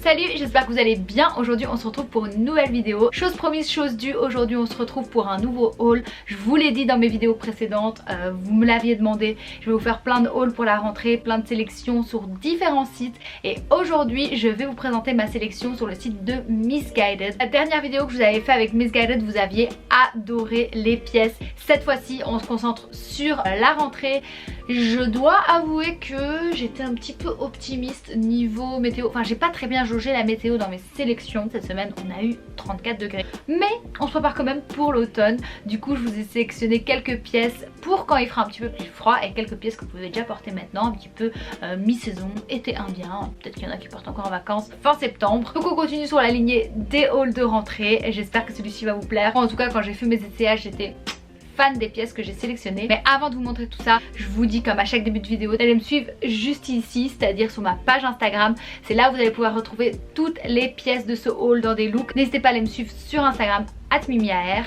Salut, j'espère que vous allez bien. Aujourd'hui on se retrouve pour une nouvelle vidéo. Chose promise, chose due, aujourd'hui on se retrouve pour un nouveau haul. Je vous l'ai dit dans mes vidéos précédentes, vous me l'aviez demandé. Je vais vous faire plein de hauls pour la rentrée, plein de sélections sur différents sites. Et aujourd'hui je vais vous présenter ma sélection sur le site de Missguided. La dernière vidéo que je vous avais fait avec Missguided, vous aviez adoré les pièces. Cette fois-ci on se concentre sur la rentrée. Je dois avouer que j'étais un petit peu optimiste niveau météo. Enfin, j'ai pas très bien jaugé la météo dans mes sélections. Cette semaine, on a eu 34 degrés. Mais on se prépare quand même pour l'automne. Du coup, je vous ai sélectionné quelques pièces pour quand il fera un petit peu plus froid et quelques pièces que vous pouvez déjà porter maintenant, un petit peu mi-saison, été indien. Peut-être qu'il y en a qui partent encore en vacances fin septembre. Donc on continue sur la lignée des hauls de rentrée. J'espère que celui-ci va vous plaire. En tout cas, quand j'ai fait mes essayages, j'étais fan des pièces que j'ai sélectionnées. Mais avant de vous montrer tout ça, je vous dis comme à chaque début de vidéo d'aller me suivre juste ici, c'est-à-dire sur ma page Instagram. C'est là où vous allez pouvoir retrouver toutes les pièces de ce haul dans des looks. N'hésitez pas à aller me suivre sur Instagram @mimiaer.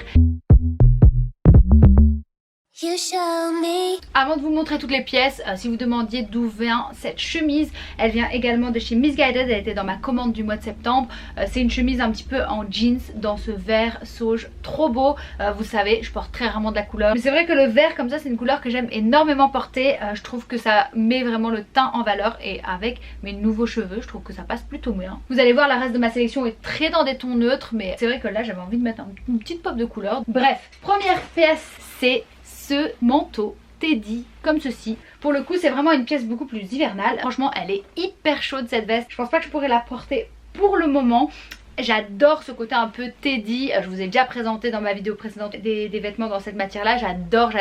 Avant de vous montrer toutes les pièces, si vous demandiez d'où vient cette chemise, elle vient également de chez Missguided. Elle était dans ma commande du mois de septembre. C'est une chemise un petit peu en jeans dans ce vert sauge trop beau. Vous savez, je porte très rarement de la couleur, mais c'est vrai que le vert comme ça, c'est une couleur que j'aime énormément porter. Je trouve que ça met vraiment le teint en valeur, et avec mes nouveaux cheveux, je trouve que ça passe plutôt bien. Vous allez voir, la reste de ma sélection est très dans des tons neutres, mais c'est vrai que là j'avais envie de mettre une petite pop de couleur. Bref, première pièce, c'est ce manteau Teddy comme ceci. Pour le coup, c'est vraiment une pièce beaucoup plus hivernale. Franchement, elle est hyper chaude cette veste. Je pense pas que je pourrais la porter pour le moment. J'adore ce côté un peu Teddy. Je vous ai déjà présenté dans ma vidéo précédente des vêtements dans cette matière là. J'adore.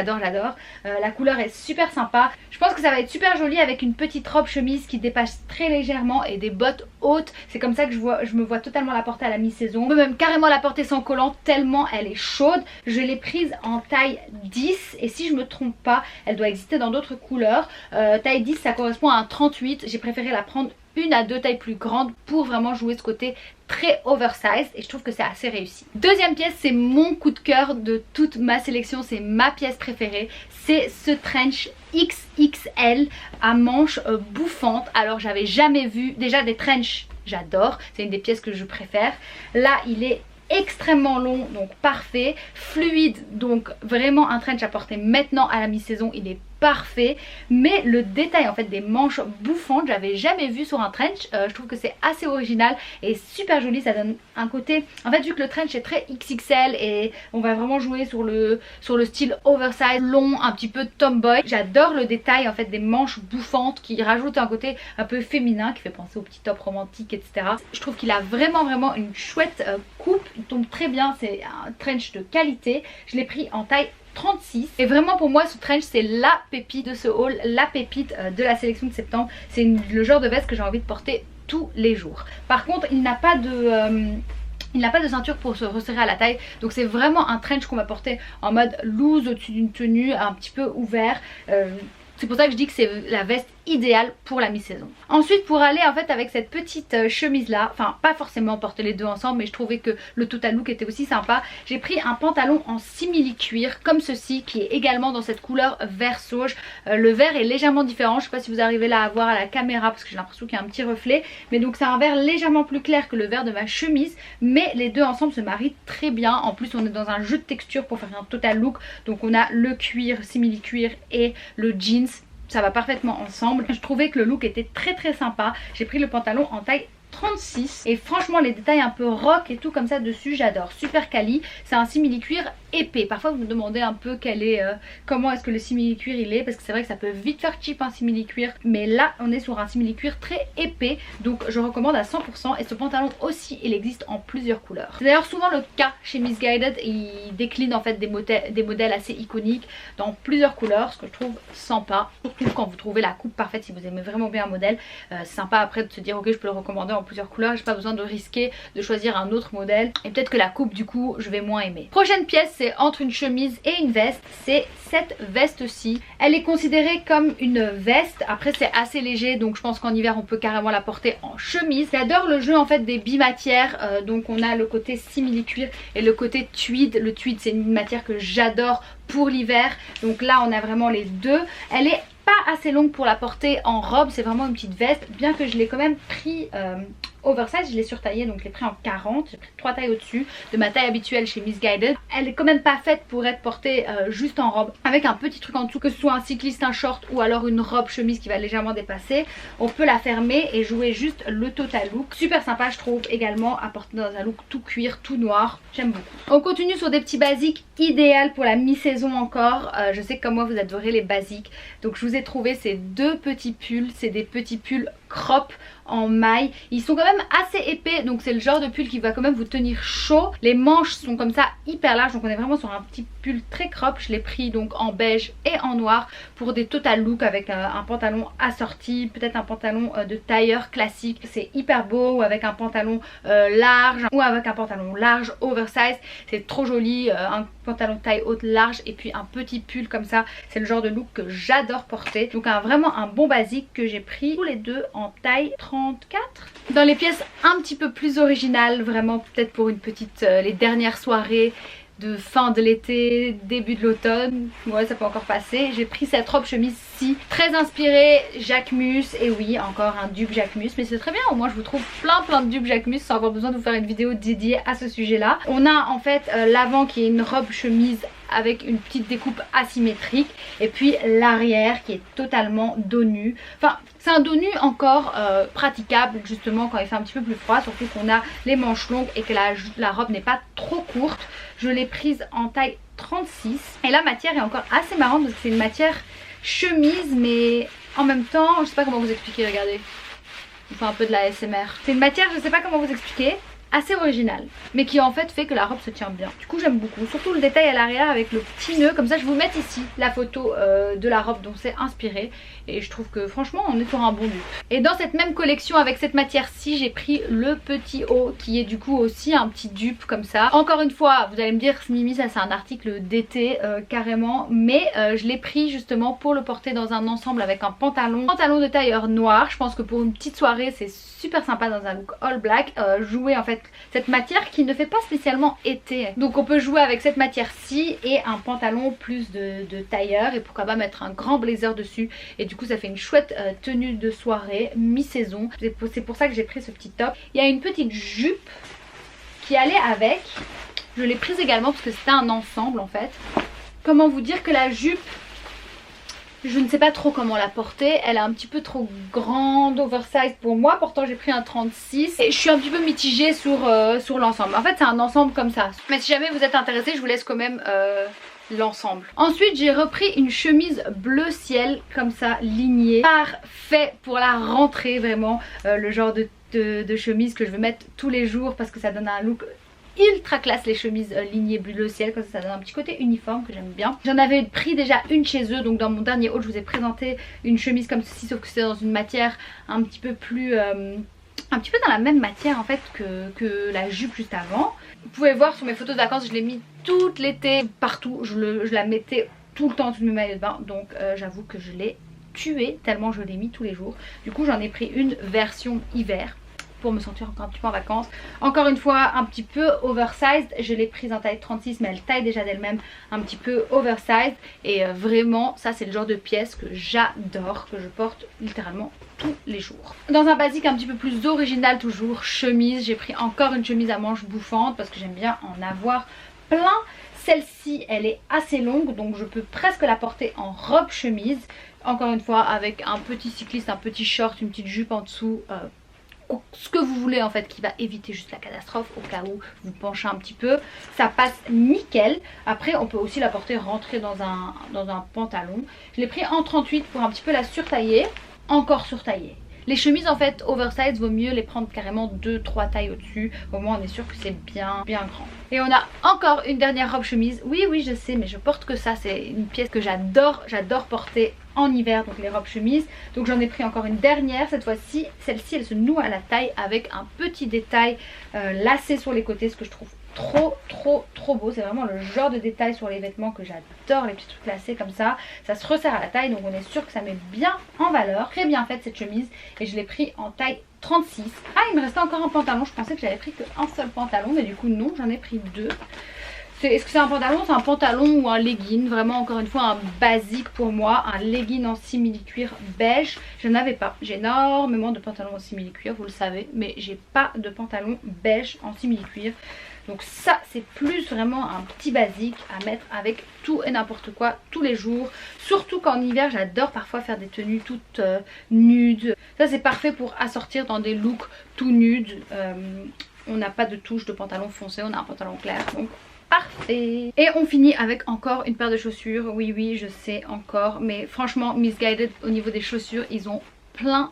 La couleur est super sympa. Je pense que ça va être super joli avec une petite robe chemise qui dépasse très légèrement et des bottes hautes. C'est comme ça que je me vois totalement la porter à la mi-saison. On peut même carrément la porter sans collant tellement elle est chaude. Je l'ai prise en taille 10 et si je me trompe pas, elle doit exister dans d'autres couleurs. Taille 10 ça correspond à un 38. J'ai préféré la prendre une à deux tailles plus grandes pour vraiment jouer ce côté très oversized, et je trouve que c'est assez réussi. Deuxième pièce, c'est mon coup de cœur de toute ma sélection, c'est ma pièce préférée, c'est ce trench XXL à manches bouffantes. Alors j'avais jamais vu, déjà des trench j'adore, c'est une des pièces que je préfère. Là il est extrêmement long, donc parfait, fluide, donc vraiment un trench à porter maintenant à la mi-saison, il est parfait. Mais le détail en fait des manches bouffantes, j'avais jamais vu sur un trench. Je trouve que c'est assez original et super joli. Ça donne un côté, en fait vu que le trench est très XXL et on va vraiment jouer sur le style oversize, long, un petit peu tomboy. J'adore le détail en fait des manches bouffantes qui rajoute un côté un peu féminin qui fait penser au petit top romantique, etc. Je trouve qu'il a vraiment une chouette coupe, il tombe très bien, c'est un trench de qualité. Je l'ai pris en taille 36 et vraiment pour moi ce trench c'est la pépite de ce haul, la pépite de la sélection de septembre. C'est le genre de veste que j'ai envie de porter tous les jours. Par contre il n'a pas de ceinture pour se resserrer à la taille, donc c'est vraiment un trench qu'on va porter en mode loose au-dessus d'une tenue un petit peu ouvert. C'est pour ça que je dis que c'est la veste idéale pour la mi-saison. Ensuite, pour aller en fait avec cette petite chemise là, enfin pas forcément porter les deux ensemble, mais je trouvais que le total look était aussi sympa, j'ai pris un pantalon en simili-cuir comme ceci qui est également dans cette couleur vert sauge. Le vert est légèrement différent, je sais pas si vous arrivez là à voir à la caméra parce que j'ai l'impression qu'il y a un petit reflet, mais donc c'est un vert légèrement plus clair que le vert de ma chemise, mais les deux ensemble se marient très bien. En plus on est dans un jeu de texture pour faire un total look, donc on a le cuir, simili-cuir et le jeans. Ça va parfaitement ensemble. Je trouvais que le look était très sympa. J'ai pris le pantalon en taille 36 et franchement les détails un peu rock et tout comme ça dessus j'adore, super quali. C'est un simili cuir épais. Parfois vous me demandez un peu comment est-ce que le simili cuir il est, parce que c'est vrai que ça peut vite faire cheap un simili cuir, mais là on est sur un simili cuir très épais, donc je recommande à 100%. Et ce pantalon aussi il existe en plusieurs couleurs. C'est d'ailleurs souvent le cas chez Missguided, ils déclinent en fait des modèles assez iconiques dans plusieurs couleurs, ce que je trouve sympa, surtout quand vous trouvez la coupe parfaite. Si vous aimez vraiment bien un modèle, c'est sympa après de se dire ok je peux le recommander en plusieurs couleurs, j'ai pas besoin de risquer de choisir un autre modèle, et peut-être que la coupe du coup je vais moins aimer. Prochaine pièce, c'est entre une chemise et une veste, c'est cette veste-ci. Elle est considérée comme une veste, après c'est assez léger donc je pense qu'en hiver on peut carrément la porter en chemise. J'adore le jeu en fait des bimatières, donc on a le côté simili-cuir et le côté tweed. Le tweed c'est une matière que j'adore pour l'hiver, donc là on a vraiment les deux. Elle est pas assez longue pour la porter en robe, c'est vraiment une petite veste, bien que je l'ai quand même pris oversize, je l'ai surtaillée, donc je l'ai pris en 40, j'ai pris 3 tailles au-dessus de ma taille habituelle chez Missguided. Elle est quand même pas faite pour être portée juste en robe, avec un petit truc en dessous, que ce soit un cycliste, un short ou alors une robe chemise qui va légèrement dépasser. On peut la fermer et jouer juste le total look. Super sympa je trouve également à porter dans un look tout cuir, tout noir, j'aime beaucoup. On continue sur des petits basiques idéal pour la mi-saison encore. Je sais que comme moi vous adorez les basiques, donc je vous ai trouvé ces deux petits pulls. C'est des petits pulls crop en maille, ils sont quand même assez épais, donc c'est le genre de pull qui va quand même vous tenir chaud. Les manches sont comme ça hyper larges, donc on est vraiment sur un petit pull très crop. Je l'ai pris donc en beige et en noir pour des total look avec un pantalon assorti, peut-être un pantalon de tailleur classique, c'est hyper beau, ou avec un pantalon large, ou avec un pantalon large oversize, c'est trop joli. Un pantalon taille haute large et puis un petit pull comme ça, c'est le genre de look que j'adore porter. Donc vraiment un bon basique que j'ai pris tous les deux en taille 34. Dans les pièces un petit peu plus originales, vraiment peut-être pour une petite les dernières soirées de fin de l'été, début de l'automne, ouais ça peut encore passer. J'ai pris cette robe chemise-ci, très inspirée Jacquemus, et oui encore un dupe Jacquemus, mais c'est très bien, au moins je vous trouve plein de dupes Jacquemus sans avoir besoin de vous faire une vidéo dédiée à ce sujet là. On a en fait l'avant qui est une robe chemise avec une petite découpe asymétrique, et puis l'arrière qui est totalement dos nu. Enfin c'est un dos nu encore praticable justement quand il fait un petit peu plus froid, surtout qu'on a les manches longues et que la robe n'est pas trop courte. Je l'ai prise en taille 36 et la matière est encore assez marrante parce que c'est une matière chemise, mais en même temps je sais pas comment vous expliquer, regardez, je fais un peu de la ASMR. C'est une matière, je sais pas comment vous expliquer, assez original, mais qui en fait que la robe se tient bien. Du coup j'aime beaucoup, surtout le détail à l'arrière avec le petit nœud. Comme ça je vous mets ici la photo de la robe dont c'est inspiré, et je trouve que franchement on est sur un bon dupe. Et dans cette même collection avec cette matière-ci, j'ai pris le petit haut qui est du coup aussi un petit dupe comme ça. Encore une fois vous allez me dire Mimi ça c'est un article d'été carrément, mais je l'ai pris justement pour le porter dans un ensemble avec un pantalon de tailleur noir. Je pense que pour une petite soirée c'est super sympa dans un look all black, jouer en fait cette matière qui ne fait pas spécialement été. Donc on peut jouer avec cette matière-ci et un pantalon plus de tailleur, et pourquoi pas mettre un grand blazer dessus, et du coup ça fait une chouette tenue de soirée mi-saison. C'est pour ça que j'ai pris ce petit top. Il y a une petite jupe qui allait avec, je l'ai prise également parce que c'était un ensemble en fait. Comment vous dire que la jupe, je ne sais pas trop comment la porter, elle est un petit peu trop grande, oversize pour moi, pourtant j'ai pris un 36 et je suis un petit peu mitigée sur l'ensemble. En fait c'est un ensemble comme ça, mais si jamais vous êtes intéressé je vous laisse quand même l'ensemble. Ensuite j'ai repris une chemise bleu ciel comme ça, lignée, parfait pour la rentrée, vraiment le genre de chemise que je veux mettre tous les jours parce que ça donne un look ultra classe, les chemises lignées bleu ciel, comme ça donne un petit côté uniforme que j'aime bien. J'en avais pris déjà une chez eux, donc dans mon dernier haul je vous ai présenté une chemise comme ceci, sauf que c'est dans une matière un petit peu plus un petit peu dans la même matière en fait que la jupe juste avant. Vous pouvez voir sur mes photos de vacances, je l'ai mis tout l'été partout, je la mettais tout le temps sous mes maillots de bain, donc j'avoue que je l'ai tuée tellement je l'ai mis tous les jours. Du coup j'en ai pris une version hiver pour me sentir encore un petit peu en vacances. Encore une fois un petit peu oversized, je l'ai prise en taille 36 mais elle taille déjà d'elle-même un petit peu oversized, et vraiment ça c'est le genre de pièce que j'adore, que je porte littéralement tous les jours. Dans un basique un petit peu plus original toujours, chemise, j'ai pris encore une chemise à manches bouffantes parce que j'aime bien en avoir plein. Celle-ci elle est assez longue donc je peux presque la porter en robe chemise, encore une fois avec un petit cycliste, un petit short, une petite jupe en dessous, ce que vous voulez en fait, qui va éviter juste la catastrophe au cas où vous penchez un petit peu, ça passe nickel. Après on peut aussi la porter rentrée dans un pantalon. Je l'ai pris en 38 pour un petit peu la surtailler, encore surtailler. Les chemises en fait oversize, vaut mieux les prendre carrément 2-3 tailles au-dessus, au moins on est sûr que c'est bien grand. Et on a encore une dernière robe chemise. Oui je sais, mais je porte que ça, c'est une pièce que j'adore porter en hiver, donc les robes chemises. Donc j'en ai pris encore une dernière, cette fois-ci, celle-ci elle se noue à la taille avec un petit détail lacé sur les côtés, ce que je trouve trop beau. C'est vraiment le genre de détail sur les vêtements que j'adore, les petits trucs lacés comme ça. Ça se resserre à la taille, donc on est sûr que ça met bien en valeur. Très bien faite cette chemise, et je l'ai pris en taille 36. Ah, il me restait encore un pantalon, je pensais que j'avais pris qu'un seul pantalon, mais du coup non, j'en ai pris deux. Est-ce que c'est un pantalon? C'est un pantalon ou un legging. Vraiment encore une fois un basique pour moi. Un legging en simili-cuir beige. Je n'avais pas. J'ai énormément de pantalons en simili-cuir, vous le savez. Mais j'ai pas de pantalon beige en simili-cuir. Donc ça c'est plus vraiment un petit basique à mettre avec tout et n'importe quoi tous les jours. Surtout qu'en hiver j'adore parfois faire des tenues toutes nudes. Ça c'est parfait pour assortir dans des looks tout nudes. On n'a pas de touche de pantalon foncé, on a un pantalon clair. Donc parfait. Et on finit avec encore une paire de chaussures. Oui je sais encore. Mais franchement Missguided au niveau des chaussures ils ont plein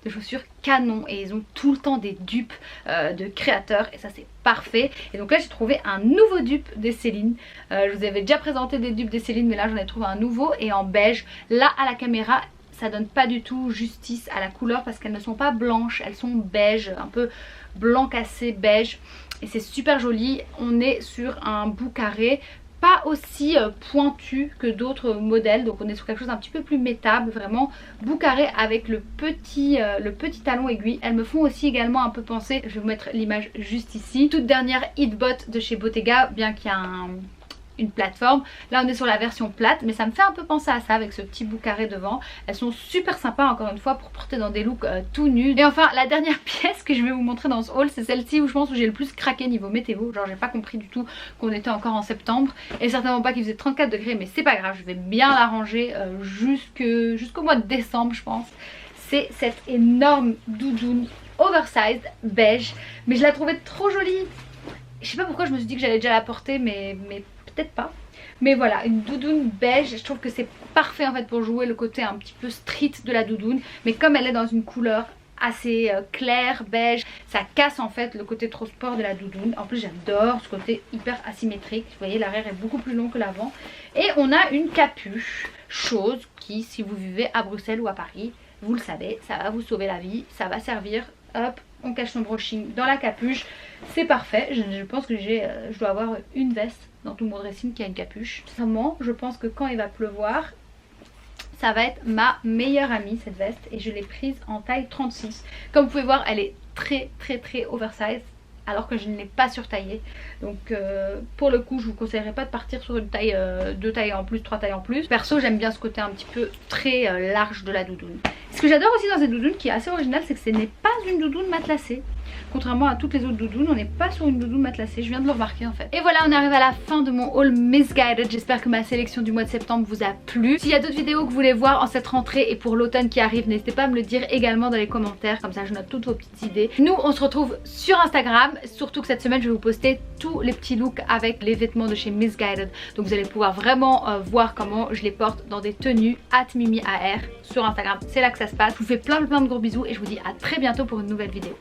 de chaussures canon et ils ont tout le temps des dupes de créateurs et ça c'est parfait. Et donc là j'ai trouvé un nouveau dupe des Céline. Je vous avais déjà présenté des dupes des Céline mais là j'en ai trouvé un nouveau et en beige. Là à la caméra ça donne pas du tout justice à la couleur parce qu'elles ne sont pas blanches, elles sont beige, un peu blanc cassé beige et c'est super joli. On est sur un bout carré, pas aussi pointu que d'autres modèles, donc on est sur quelque chose un petit peu plus métable, vraiment bout carré avec le petit talon aiguille. Elles me font aussi également un peu penser, je vais vous mettre l'image juste ici, toute dernière Hitbot de chez Bottega, bien qu'il y a une plateforme. Là on est sur la version plate mais ça me fait un peu penser à ça avec ce petit bout carré devant. Elles sont super sympas encore une fois pour porter dans des looks tout nus. Et enfin la dernière pièce que je vais vous montrer dans ce haul c'est celle-ci où je pense que j'ai le plus craqué niveau météo. Genre j'ai pas compris du tout qu'on était encore en septembre et certainement pas qu'il faisait 34 degrés mais c'est pas grave, je vais bien l'arranger jusqu'au mois de décembre je pense. C'est cette énorme doudoune oversized beige mais je la trouvais trop jolie. Je sais pas pourquoi je me suis dit que j'allais déjà la porter mais peut-être pas. Mais voilà, une doudoune beige, je trouve que c'est parfait en fait pour jouer le côté un petit peu street de la doudoune. Mais comme elle est dans une couleur assez claire, beige, ça casse en fait le côté trop sport de la doudoune. En plus j'adore ce côté hyper asymétrique. Vous voyez l'arrière est beaucoup plus long que l'avant. Et on a une capuche, chose qui si vous vivez à Bruxelles ou à Paris, vous le savez, ça va vous sauver la vie, ça va servir. Hop, on cache son brushing dans la capuche, c'est parfait. Je pense que je dois avoir une veste dans tout mon dressing qui a une capuche. Sincèrement, je pense que quand il va pleuvoir, ça va être ma meilleure amie cette veste et je l'ai prise en taille 36. Comme vous pouvez voir, elle est très oversize alors que je ne l'ai pas surtaillée. Donc pour le coup je vous conseillerais pas de partir sur une taille 2 tailles en plus, 3 tailles en plus. Perso j'aime bien ce côté un petit peu très large de la doudoune. Ce que j'adore aussi dans cette doudoune qui est assez original c'est que ce n'est pas une doudoune matelassée. Contrairement à toutes les autres doudounes, on n'est pas sur une doudoune matelassée, je viens de le remarquer en fait. Et voilà, on arrive à la fin de mon haul Missguided. J'espère que ma sélection du mois de septembre vous a plu. S'il y a d'autres vidéos que vous voulez voir en cette rentrée et pour l'automne qui arrive, n'hésitez pas à me le dire également dans les commentaires, comme ça je note toutes vos petites idées. Nous on se retrouve sur Instagram, surtout que cette semaine je vais vous poster tous les petits looks avec les vêtements de chez Missguided. Donc vous allez pouvoir vraiment voir comment je les porte dans des tenues @mimiar sur Instagram, c'est là que ça se passe. Je vous fais plein de gros bisous et je vous dis à très bientôt pour une nouvelle vidéo.